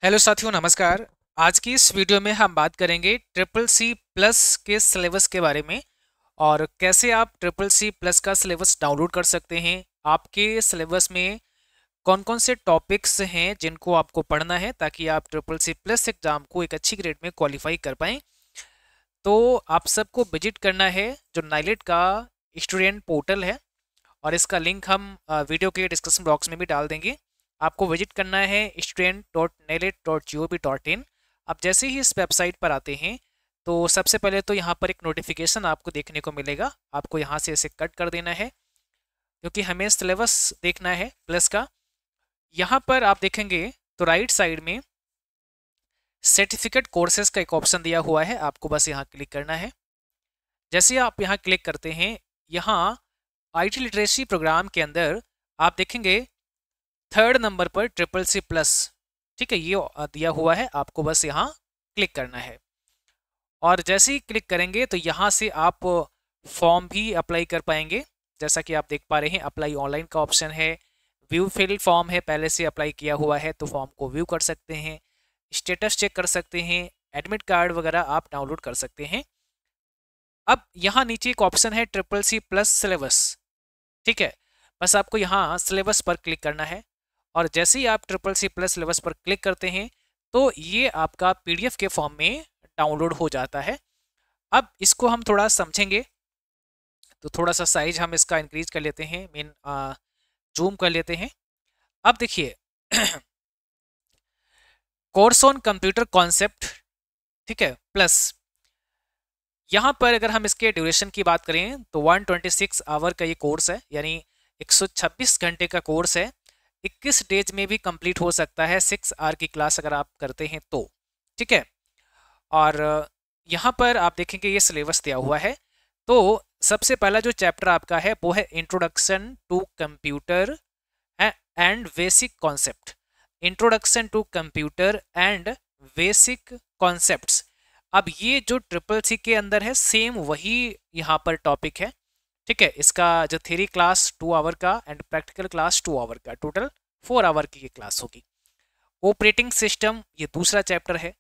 Hello साथियों, नमस्कार। आज की इस वीडियो में हम बात करेंगे ट्रिपल सी प्लस के सिलेबस के बारे में और कैसे आप ट्रिपल सी प्लस का सिलेबस डाउनलोड कर सकते हैं। आपके सिलेबस में कौन कौन से टॉपिक्स हैं जिनको आपको पढ़ना है ताकि आप ट्रिपल सी प्लस एग्ज़ाम को एक अच्छी ग्रेड में क्वालिफाई कर पाएँ। तो आप सबको विजिट करना है जो नाइलेट का स्टूडेंट पोर्टल है और इसका लिंक हम वीडियो के डिस्क्रिप्शन बॉक्स में भी डाल देंगे। आपको विजिट करना है student.nailed.gov.in। आप जैसे ही इस वेबसाइट पर आते हैं तो सबसे पहले तो यहाँ पर एक नोटिफिकेशन आपको देखने को मिलेगा। आपको यहाँ से इसे कट कर देना है क्योंकि हमें सिलेबस देखना है प्लस का। यहाँ पर आप देखेंगे तो राइट साइड में सर्टिफिकेट कोर्सेज का एक ऑप्शन दिया हुआ है, आपको बस यहाँ क्लिक करना है। जैसे ही आप यहाँ क्लिक करते हैं, यहाँ आईटी लिटरेसी प्रोग्राम के अंदर आप देखेंगे थर्ड नंबर पर ट्रिपल सी प्लस, ठीक है, ये दिया हुआ है। आपको बस यहाँ क्लिक करना है और जैसे ही क्लिक करेंगे तो यहाँ से आप फॉर्म भी अप्लाई कर पाएंगे। जैसा कि आप देख पा रहे हैं, अप्लाई ऑनलाइन का ऑप्शन है, व्यू फिल फॉर्म है, पहले से अप्लाई किया हुआ है तो फॉर्म को व्यू कर सकते हैं, स्टेटस चेक कर सकते हैं, एडमिट कार्ड वगैरह आप डाउनलोड कर सकते हैं। अब यहाँ नीचे एक ऑप्शन है ट्रिपल सी प्लस सिलेबस, ठीक है, बस आपको यहाँ सिलेबस पर क्लिक करना है और जैसे ही आप ट्रिपल सी प्लस सिलेबस पर क्लिक करते हैं तो ये आपका पीडीएफ के फॉर्म में डाउनलोड हो जाता है। अब इसको हम थोड़ा समझेंगे तो थोड़ा सा साइज हम इसका इंक्रीज कर लेते हैं, मीन जूम कर लेते हैं। अब देखिए कोर्स ऑन कंप्यूटर कॉन्सेप्ट, ठीक है, प्लस यहाँ पर अगर हम इसके ड्यूरेशन की बात करें तो 126 आवर का ये कोर्स है, यानी 126 घंटे का कोर्स है। 21 डेज में भी कंप्लीट हो सकता है 6 आवर की क्लास अगर आप करते हैं तो, ठीक है। और यहाँ पर आप देखेंगे ये सिलेबस दिया हुआ है। तो सबसे पहला जो चैप्टर आपका है वो है introduction to computer and basic concept. Introduction to computer and basic concepts. अब ये जो ट्रिपल सी के अंदर है सेम वही यहाँ पर टॉपिक है, ठीक है। इसका जो थ्योरी क्लास 2 आवर का एंड प्रैक्टिकल क्लास 2 आवर का, टोटल 4 आवर की ये क्लास होगी। ऑपरेटिंग सिस्टम ये दूसरा चैप्टर है,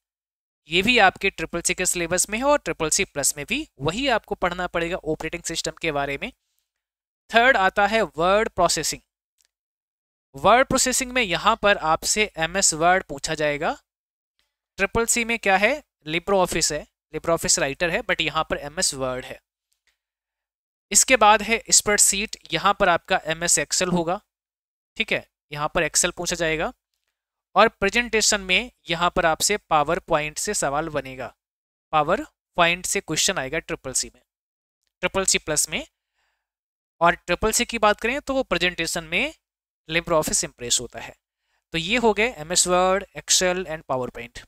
ये भी आपके ट्रिपल सी के सिलेबस में है और ट्रिपल सी प्लस में भी वही आपको पढ़ना पड़ेगा ऑपरेटिंग सिस्टम के बारे में। थर्ड आता है वर्ड प्रोसेसिंग। वर्ड प्रोसेसिंग में यहाँ पर आपसे एमएस वर्ड पूछा जाएगा। ट्रिपल सी में क्या है, लिब्रो ऑफिस है, लिब्रो ऑफिस राइटर है, बट यहाँ पर एमएस वर्ड है। इसके बाद है स्प्रेडशीट, यहाँ पर आपका एमएस एक्सेल होगा, ठीक है, यहाँ पर एक्सेल पूछा जाएगा। और प्रेजेंटेशन में यहाँ पर आपसे पावर पॉइंट से सवाल बनेगा, पावर पॉइंट से क्वेश्चन आएगा ट्रिपल सी में, ट्रिपल सी प्लस में। और ट्रिपल सी की बात करें तो प्रेजेंटेशन में लिब्रो ऑफिस इम्प्रेस होता है। तो ये हो गए MS Word, Excel and PowerPoint.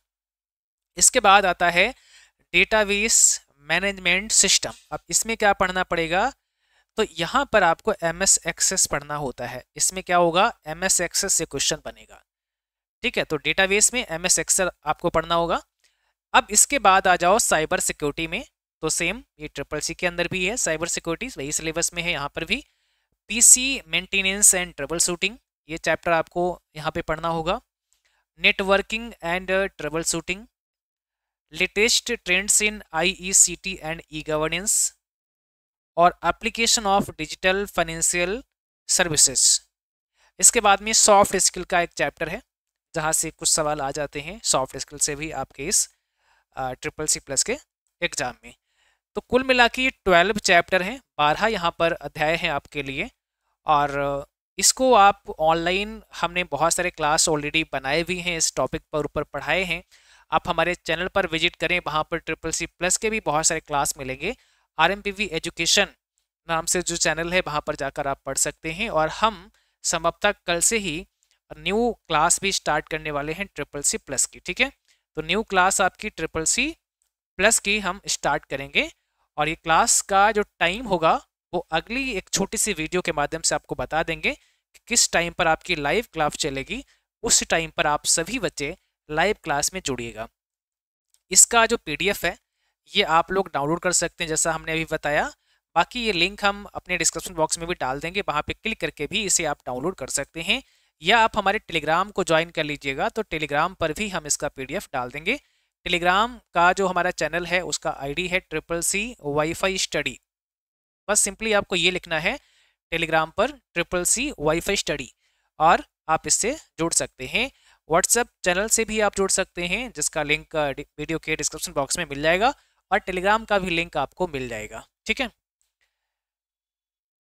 इसके बाद आता है डेटाबेस मैनेजमेंट सिस्टम। अब इसमें क्या पढ़ना पड़ेगा, तो यहाँ पर आपको एमएस एक्सेस पढ़ना होता है। इसमें क्या होगा, एमएस एक्सेस से क्वेश्चन बनेगा, ठीक है। तो डेटाबेस में एमएस एक्सेल आपको पढ़ना होगा। अब इसके बाद आ जाओ साइबर सिक्योरिटी में, तो सेम ये ट्रिपल सी के अंदर भी है साइबर सिक्योरिटी, वही सिलेबस में है यहाँ पर भी। PC maintenance and troubleshooting, ये चैप्टर आपको यहाँ पे पढ़ना होगा। Networking and troubleshooting, latest trends in IECT and e governance, और application of digital financial services. इसके बाद में सॉफ्ट स्किल का एक चैप्टर है जहाँ से कुछ सवाल आ जाते हैं सॉफ्ट स्किल से भी आपके इस ट्रिपल सी प्लस के एग्जाम में। तो कुल मिला के 12 चैप्टर हैं, 12 यहाँ पर अध्याय हैं आपके लिए। और इसको आप ऑनलाइन, हमने बहुत सारे क्लास ऑलरेडी बनाए भी हैं, इस टॉपिक पर ऊपर पढ़ाए हैं। आप हमारे चैनल पर विजिट करें, वहाँ पर ट्रिपल सी प्लस के भी बहुत सारे क्लास मिलेंगे। आरएमपीवी एजुकेशन नाम से जो चैनल है वहाँ पर जाकर आप पढ़ सकते हैं। और हम संभवतः कल से ही न्यू क्लास भी स्टार्ट करने वाले हैं ट्रिपल सी प्लस की, ठीक है। तो न्यू क्लास आपकी ट्रिपल सी प्लस की हम स्टार्ट करेंगे और ये क्लास का जो टाइम होगा वो अगली एक छोटी सी वीडियो के माध्यम से आपको बता देंगे कि किस टाइम पर आपकी लाइव क्लास चलेगी। उस टाइम पर आप सभी बच्चे लाइव क्लास में जुड़िएगा। इसका जो पीडीएफ है ये आप लोग डाउनलोड कर सकते हैं जैसा हमने अभी बताया। बाकी ये लिंक हम अपने डिस्क्रिप्शन बॉक्स में भी डाल देंगे, वहाँ पे क्लिक करके भी इसे आप डाउनलोड कर सकते हैं। या आप हमारे टेलीग्राम को ज्वाइन कर लीजिएगा, तो टेलीग्राम पर भी हम इसका PDF डाल देंगे। टेलीग्राम का जो हमारा चैनल है उसका ID है CCC वाईफाई स्टडी। बस सिंपली आपको ये लिखना है टेलीग्राम पर CCC वाईफाई स्टडी, और आप इससे जुड़ सकते हैं। व्हाट्सएप चैनल से भी आप जुड़ सकते हैं, जिसका लिंक वीडियो के डिस्क्रिप्शन बॉक्स में मिल जाएगा, और टेलीग्राम का भी लिंक आपको मिल जाएगा। ठीक है,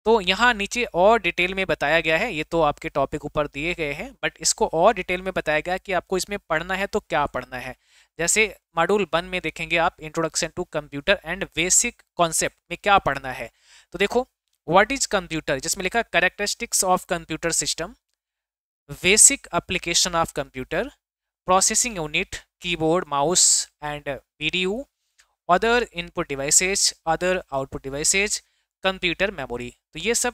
तो यहाँ नीचे और डिटेल में बताया गया है, ये तो आपके टॉपिक ऊपर दिए गए हैं, बट इसको और डिटेल में बताया गया है कि आपको इसमें पढ़ना है तो क्या पढ़ना है। जैसे मॉड्यूल 1 में देखेंगे आप introduction to computer and basic concept में क्या पढ़ना है। तो देखो, व्हाट इज कंप्यूटर, जिसमें लिखा characteristics of computer system, basic application of computer, processing unit, keyboard, mouse and PDU, other input devices, other output devices, computer memory. तो ये सब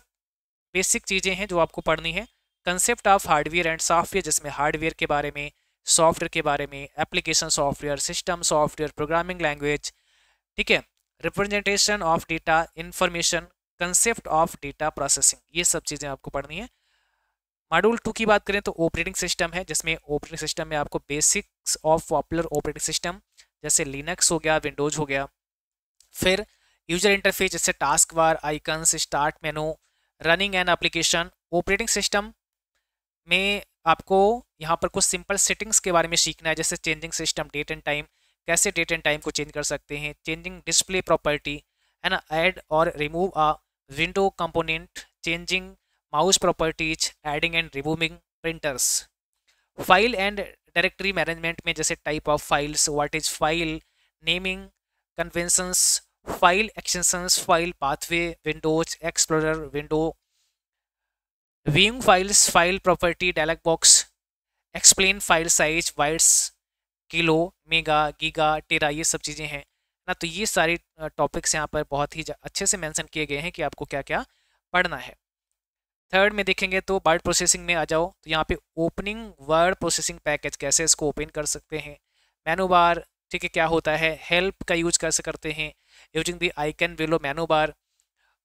बेसिक चीज़ें हैं जो आपको पढ़नी है। Concept of hardware and software, जिसमें हार्डवेयर के बारे में, सॉफ्टवेयर के बारे में, application software, system software, programming language, ठीक है, representation of data information, concept of data processing, ये सब चीज़ें आपको पढ़नी है। मॉड्यूल 2 की बात करें तो ऑपरेटिंग सिस्टम है, जिसमें ऑपरेटिंग सिस्टम में आपको basics of popular operating system जैसे लिनक्स हो गया, विंडोज हो गया। फिर यूजर इंटरफेस जैसे task bar, icons, start menu, running and application. Operating system में आपको यहाँ पर कुछ सिंपल सेटिंग्स के बारे में सीखना है, जैसे changing system date and time, कैसे डेट एंड टाइम को चेंज कर सकते हैं, चेंजिंग डिस्प्ले प्रॉपर्टी है ना, ऐड और remove a window component, changing mouse properties, adding and removing printers. File and directory management में जैसे type of files, what is file, naming conventions, file extensions, file pathway, Windows Explorer, window viewing files, file property dialog box, explain file size, bytes, kilo, mega, giga, tera, ये सब चीज़ें हैं ना। तो ये सारे टॉपिक्स यहाँ पर बहुत ही अच्छे से मेंशन किए गए हैं कि आपको क्या क्या पढ़ना है। थर्ड में देखेंगे तो वर्ड प्रोसेसिंग में आ जाओ, तो यहाँ पे ओपनिंग वर्ड प्रोसेसिंग पैकेज, कैसे इसको ओपन कर सकते हैं, मेनू बार, ठीक है, क्या होता है, हेल्प का यूज कैसे करते हैं, यूजिंग द आइकन बिलो मेनू बार,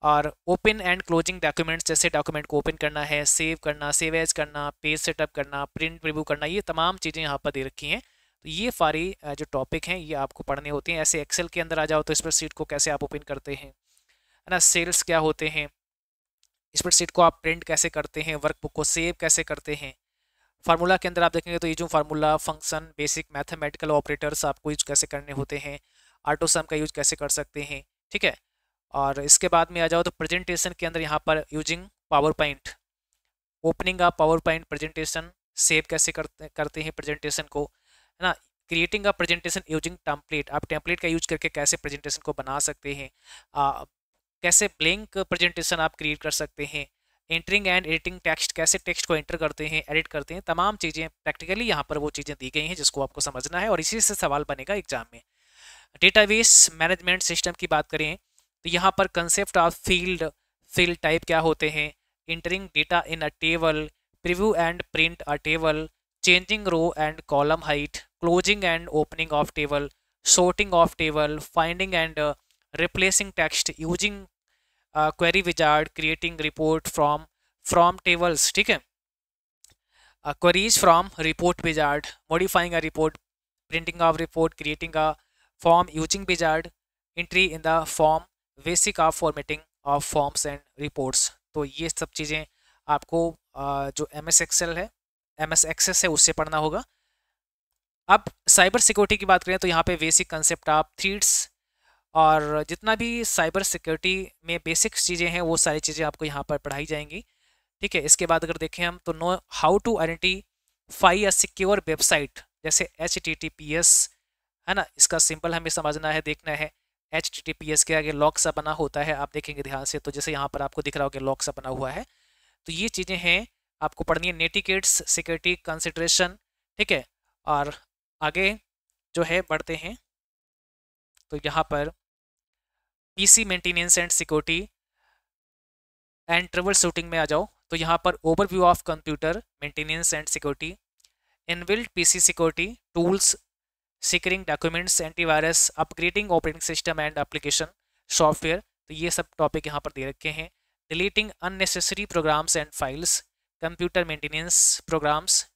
और ओपन एंड क्लोजिंग डॉक्यूमेंट्स, जैसे डॉक्यूमेंट को ओपन करना है, सेव करना, सेव एज करना, पेज सेटअप करना, प्रिंट रिव्यू करना, ये तमाम चीज़ें यहाँ पर दे रखी हैं। तो ये सारी जो टॉपिक हैं ये आपको पढ़ने होते हैं। ऐसे एक्सेल के अंदर आ जाओ तो स्प्रेडशीट को कैसे आप ओपन करते हैं, है ना, सेल्स क्या होते हैं, स्प्रेडशीट को आप प्रिंट कैसे करते हैं, वर्कबुक को सेव कैसे करते हैं। फार्मूला के अंदर आप देखेंगे तो ये जो formula, function, basic mathematical operators आपको यूज कैसे करने होते हैं, ऑटो सम का यूज कैसे कर सकते हैं, ठीक है। और इसके बाद में आ जाओ तो प्रेजेंटेशन के अंदर यहाँ पर using power point, opening a power point presentation, save कैसे करते हैं प्रेजेंटेशन को, है ना, creating a presentation using template, आप टेम्पलेट का यूज करके कैसे प्रेजेंटेशन को बना सकते हैं, कैसे ब्लैंक प्रेजेंटेशन आप क्रिएट कर सकते हैं, एंटरिंग एंड एडिटिंग टेक्स्ट, कैसे टेक्स्ट को एंटर करते हैं, एडिट करते हैं, तमाम चीज़ें प्रैक्टिकली यहाँ पर वो चीज़ें दी गई हैं जिसको आपको समझना है, और इसी से सवाल बनेगा एग्जाम में। डेटाबेस मैनेजमेंट सिस्टम की बात करें तो यहाँ पर कंसेप्ट ऑफ फील्ड टाइप क्या होते हैं, entering data in a table, preview and print a table, changing row and column height, closing and opening of table, sorting of table, finding and replacing text, using query wizard, creating report from tables, ठीक है, queries from report wizard, modifying a report, printing of report, creating a form using wizard, entry in the form, basic of formatting of forms and reports। तो ये सब चीज़ें आपको जो MS Excel है, MS Access है, उससे पढ़ना होगा। अब साइबर सिक्योरिटी की बात करें तो यहाँ पे बेसिक कंसेप्ट ऑफ थ्रेड्स, और जितना भी साइबर सिक्योरिटी में बेसिक चीज़ें हैं वो सारी चीज़ें आपको यहाँ पर पढ़ाई जाएंगी, ठीक है। इसके बाद अगर देखें हम तो know how to identify a secure website, जैसे HTTPS, है ना, इसका सिंपल हमें समझना है, देखना है। HTTPS के आगे लॉक सा बना होता है, आप देखेंगे ध्यान से, तो जैसे यहाँ पर आपको दिख रहा होगा लॉक सा बना हुआ है, तो ये चीज़ें हैं आपको पढ़नी है। नेटिकेट्स, सिक्योरिटी कंसिडरेशन, ठीक है। और आगे जो है बढ़ते हैं तो यहाँ पर PC maintenance and security and troubleshooting में आ जाओ, तो यहाँ पर overview of computer maintenance and security, inbuilt PC security tools, securing documents, antivirus, upgrading operating system and application software, तो ये सब टॉपिक यहाँ पर दे रखे हैं। Deleting unnecessary programs and files, computer maintenance programs,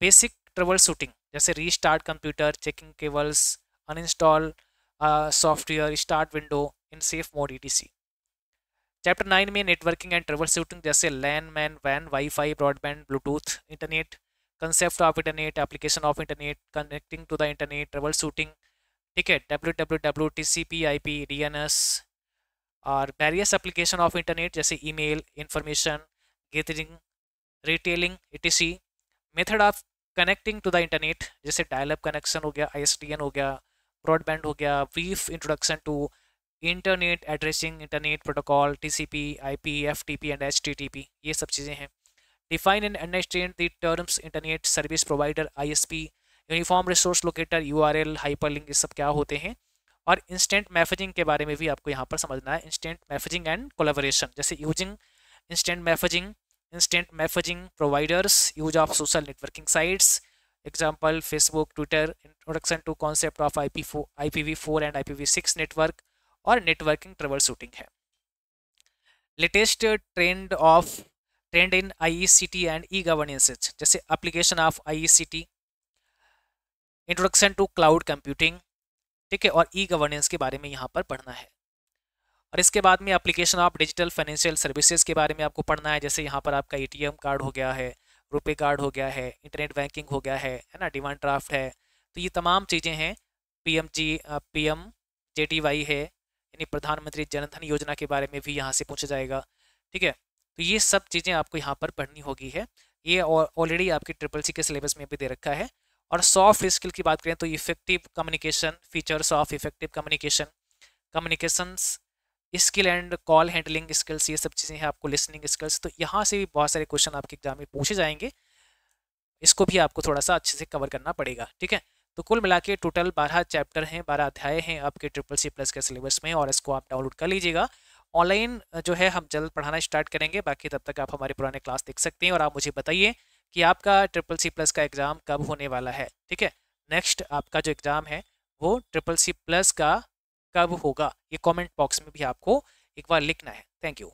basic troubleshooting जैसे restart computer, checking cables, uninstall software, start window in safe mode etc। Chapter 9 में नेटवर्किंग एंड ट्रबल शूटिंग जैसे लैन, मैन, वैन, WiFi, broadband, Bluetooth, internet, concept of internet, application of internet, connecting to the internet, troubleshooting, ठीक है, www, TCP, IP, DNS और various application of internet जैसे email, information gathering, retailing etc। Method of connecting to the internet जैसे dial up connection हो गया, ISDN हो गया, broadband हो गया, brief introduction to internet addressing, internet protocol, TCP, IP, FTP and HTTP, ये सब चीज़ें हैं। Define and understand the terms internet service provider, ISP, uniform resource locator, URL, hyperlink, ये सब क्या होते हैं। और इंस्टेंट मैसेजिंग के बारे में भी आपको यहाँ पर समझना है, इंस्टेंट मैसेजिंग एंड कोलैबोरेशन जैसे using instant messaging providers, use of social networking sites, example Facebook, Twitter, introduction to concept of IPv4 and IPv6 network और networking troubleshooting है। latest trend in IECT and e-governance जैसे application of IECT, introduction to cloud computing, ठीक है, और e-governance के बारे में यहाँ पर पढ़ना है। और इसके बाद में application of digital financial services के बारे में आपको पढ़ना है, जैसे यहाँ पर आपका ATM कार्ड हो गया है, रुपे कार्ड हो गया है, इंटरनेट बैंकिंग हो गया है ना, डिमांड ड्राफ्ट है, तो ये तमाम चीज़ें हैं। PMJDY है यानी प्रधानमंत्री जनधन योजना के बारे में भी यहाँ से पूछा जाएगा, ठीक है। तो ये सब चीज़ें आपको यहाँ पर पढ़नी होगी है, ये ऑलरेडी आपके CCC के सिलेबस में भी दे रखा है। और सॉफ्ट स्किल की बात करें तो effective communication, features of effective communication, communications skill and call handling skills, ये सब चीज़ें हैं आपको, लिसनिंग स्किल्स, तो यहाँ से भी बहुत सारे क्वेश्चन आपके एग्जाम में पूछे जाएंगे, इसको भी आपको थोड़ा सा अच्छे से कवर करना पड़ेगा, ठीक है। तो कुल मिला के टोटल 12 चैप्टर हैं, 12 अध्याय हैं आपके CCC+ के सिलेबस में, और इसको आप डाउनलोड कर लीजिएगा। ऑनलाइन जो है हम जल्द पढ़ाना स्टार्ट करेंगे, बाकी तब तक आप हमारे पुराने क्लास देख सकते हैं। और आप मुझे बताइए कि आपका CCC+ का एग्ज़ाम कब होने वाला है, ठीक है। नेक्स्ट आपका जो एग्ज़ाम है वो CCC+ का कब होगा, ये कमेंट बॉक्स में भी आपको एक बार लिखना है। Thank you.